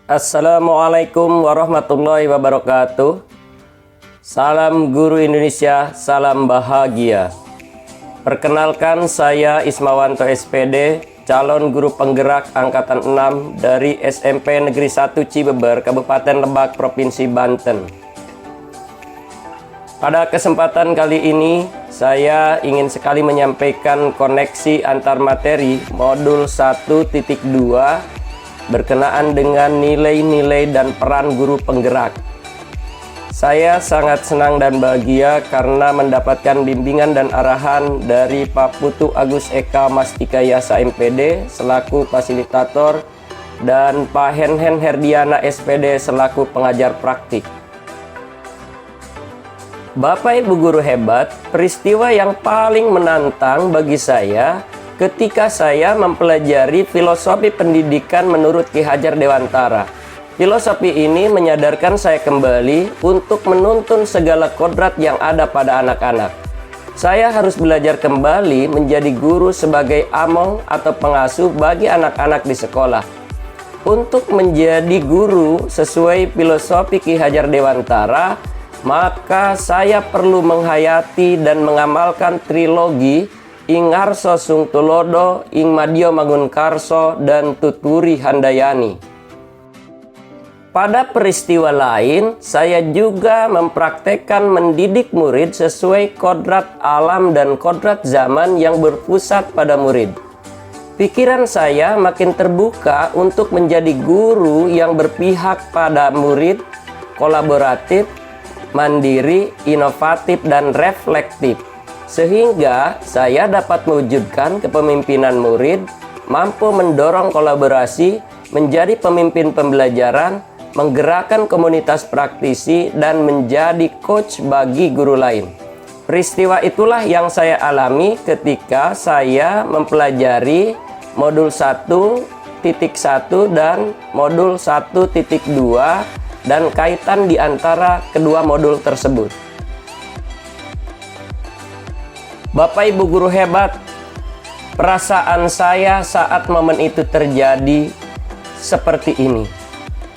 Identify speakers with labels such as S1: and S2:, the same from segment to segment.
S1: Assalamualaikum warahmatullahi wabarakatuh. Salam Guru Indonesia, salam bahagia. Perkenalkan, saya Ismawanto SPD, calon guru penggerak Angkatan 6 dari SMP Negeri 1 Cibeber, Kabupaten Lebak, Provinsi Banten. Pada kesempatan kali ini, saya ingin sekali menyampaikan koneksi antar materi modul 1.2 berkenaan dengan nilai-nilai dan peran guru penggerak. Saya sangat senang dan bahagia karena mendapatkan bimbingan dan arahan dari Pak Putu Agus Eka Mastikaya MPD selaku fasilitator dan Pak Henhen Herdiana SPD selaku pengajar praktik. Bapak Ibu guru hebat, peristiwa yang paling menantang bagi saya ketika saya mempelajari filosofi pendidikan menurut Ki Hajar Dewantara. Filosofi ini menyadarkan saya kembali untuk menuntun segala kodrat yang ada pada anak-anak. Saya harus belajar kembali menjadi guru sebagai among atau pengasuh bagi anak-anak di sekolah. Untuk menjadi guru sesuai filosofi Ki Hajar Dewantara, maka saya perlu menghayati dan mengamalkan trilogi Ing Ngarso Sung Tulodo, Ing Madya Mangunkarso, dan Tuturi Handayani. Pada peristiwa lain, saya juga mempraktekkan mendidik murid sesuai kodrat alam dan kodrat zaman yang berpusat pada murid. Pikiran saya makin terbuka untuk menjadi guru yang berpihak pada murid, kolaboratif, mandiri, inovatif, dan reflektif. Sehingga saya dapat mewujudkan kepemimpinan murid, mampu mendorong kolaborasi, menjadi pemimpin pembelajaran, menggerakkan komunitas praktisi, dan menjadi coach bagi guru lain. Peristiwa itulah yang saya alami ketika saya mempelajari modul 1.1 dan modul 1.2 dan kaitan di antara kedua modul tersebut. Bapak Ibu guru hebat, perasaan saya saat momen itu terjadi seperti ini.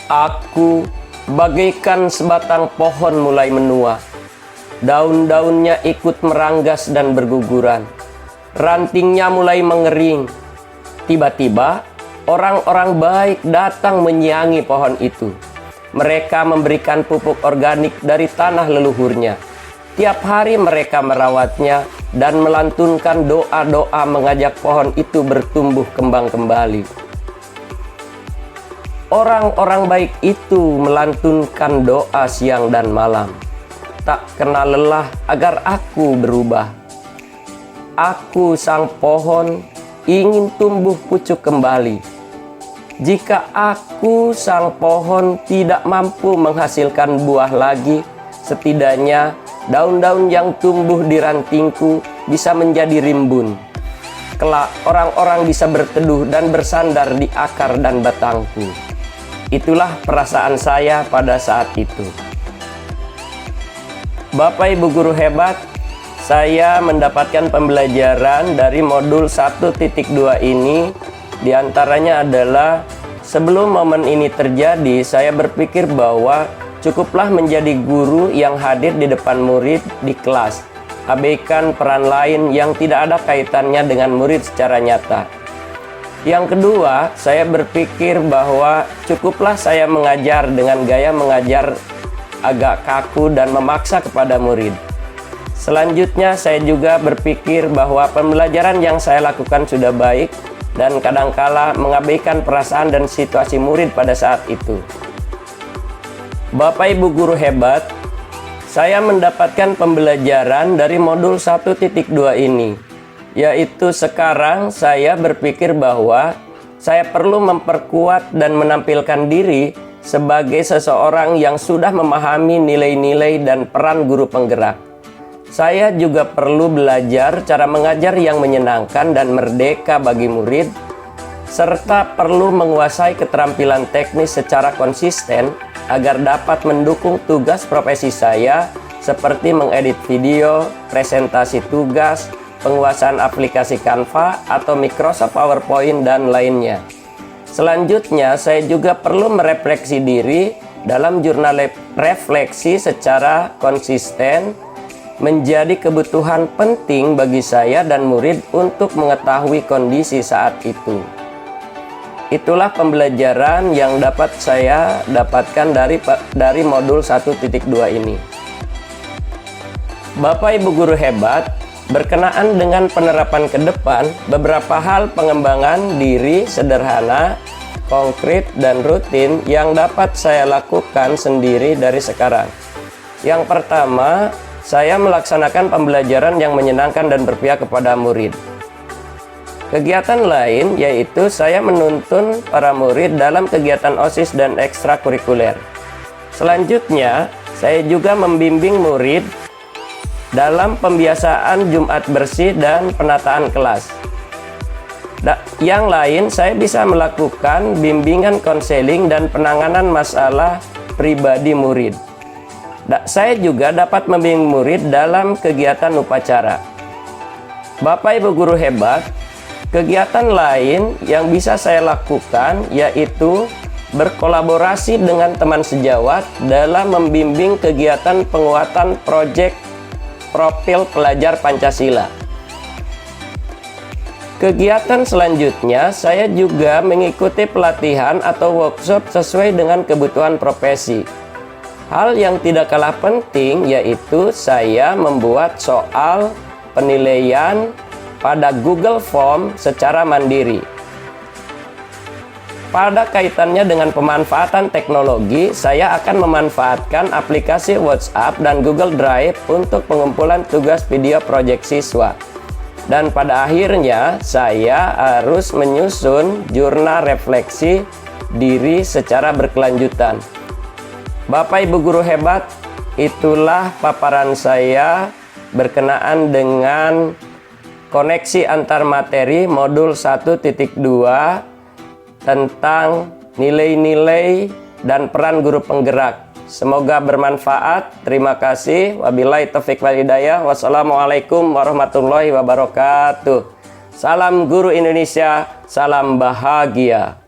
S1: Aku bagaikan sebatang pohon mulai menua. Daun-daunnya ikut meranggas dan berguguran. Rantingnya mulai mengering. Tiba-tiba, orang-orang baik datang menyiangi pohon itu. Mereka memberikan pupuk organik dari tanah leluhurnya. Tiap hari mereka merawatnya dan melantunkan doa-doa mengajak pohon itu bertumbuh kembang kembali. Orang-orang baik itu melantunkan doa siang dan malam, tak kenal lelah agar aku berubah. Aku sang pohon ingin tumbuh pucuk kembali. Jika aku sang pohon tidak mampu menghasilkan buah lagi, setidaknya daun-daun yang tumbuh di rantingku bisa menjadi rimbun. Kelak orang-orang bisa berteduh dan bersandar di akar dan batangku. Itulah perasaan saya pada saat itu. Bapak Ibu guru hebat, saya mendapatkan pembelajaran dari modul 1.2 ini. Di antaranya adalah sebelum momen ini terjadi, saya berpikir bahwa cukuplah menjadi guru yang hadir di depan murid di kelas. Abaikan peran lain yang tidak ada kaitannya dengan murid secara nyata. Yang kedua, saya berpikir bahwa cukuplah saya mengajar dengan gaya mengajar agak kaku dan memaksa kepada murid. Selanjutnya, saya juga berpikir bahwa pembelajaran yang saya lakukan sudah baik dan kadangkala mengabaikan perasaan dan situasi murid pada saat itu. Bapak Ibu guru hebat, saya mendapatkan pembelajaran dari modul 1.2 ini, yaitu sekarang saya berpikir bahwa saya perlu memperkuat dan menampilkan diri sebagai seseorang yang sudah memahami nilai-nilai dan peran guru penggerak. Saya juga perlu belajar cara mengajar yang menyenangkan dan merdeka bagi murid, serta perlu menguasai keterampilan teknis secara konsisten agar dapat mendukung tugas profesi saya seperti mengedit video, presentasi tugas, penguasaan aplikasi Canva atau Microsoft PowerPoint dan lainnya. Selanjutnya, saya juga perlu merefleksi diri dalam jurnal refleksi secara konsisten menjadi kebutuhan penting bagi saya dan murid untuk mengetahui kondisi saat itu. Itulah pembelajaran yang dapat saya dapatkan dari modul 1.2 ini. Bapak Ibu guru hebat, berkenaan dengan penerapan ke depan, beberapa hal pengembangan diri sederhana, konkret, dan rutin yang dapat saya lakukan sendiri dari sekarang. Yang pertama, saya melaksanakan pembelajaran yang menyenangkan dan berpihak kepada murid. Kegiatan lain yaitu saya menuntun para murid dalam kegiatan OSIS dan ekstrakurikuler. Selanjutnya, saya juga membimbing murid dalam pembiasaan Jumat bersih dan penataan kelas. Yang lain, saya bisa melakukan bimbingan konseling dan penanganan masalah pribadi murid. Saya juga dapat membimbing murid dalam kegiatan upacara. Bapak Ibu guru hebat, kegiatan lain yang bisa saya lakukan yaitu berkolaborasi dengan teman sejawat dalam membimbing kegiatan penguatan proyek profil pelajar Pancasila. Kegiatan selanjutnya, saya juga mengikuti pelatihan atau workshop sesuai dengan kebutuhan profesi. Hal yang tidak kalah penting yaitu saya membuat soal penilaian pada Google Form secara mandiri. Pada kaitannya dengan pemanfaatan teknologi, saya akan memanfaatkan aplikasi WhatsApp dan Google Drive untuk pengumpulan tugas video proyek siswa. Dan pada akhirnya, saya harus menyusun jurnal refleksi diri secara berkelanjutan. Bapak Ibu guru hebat, itulah paparan saya berkenaan dengan koneksi antar materi modul 1.2 tentang nilai-nilai dan peran guru penggerak. Semoga bermanfaat. Terima kasih. Wabillahi taufiq wal hidayah. Wassalamualaikum warahmatullahi wabarakatuh. Salam guru Indonesia, salam bahagia.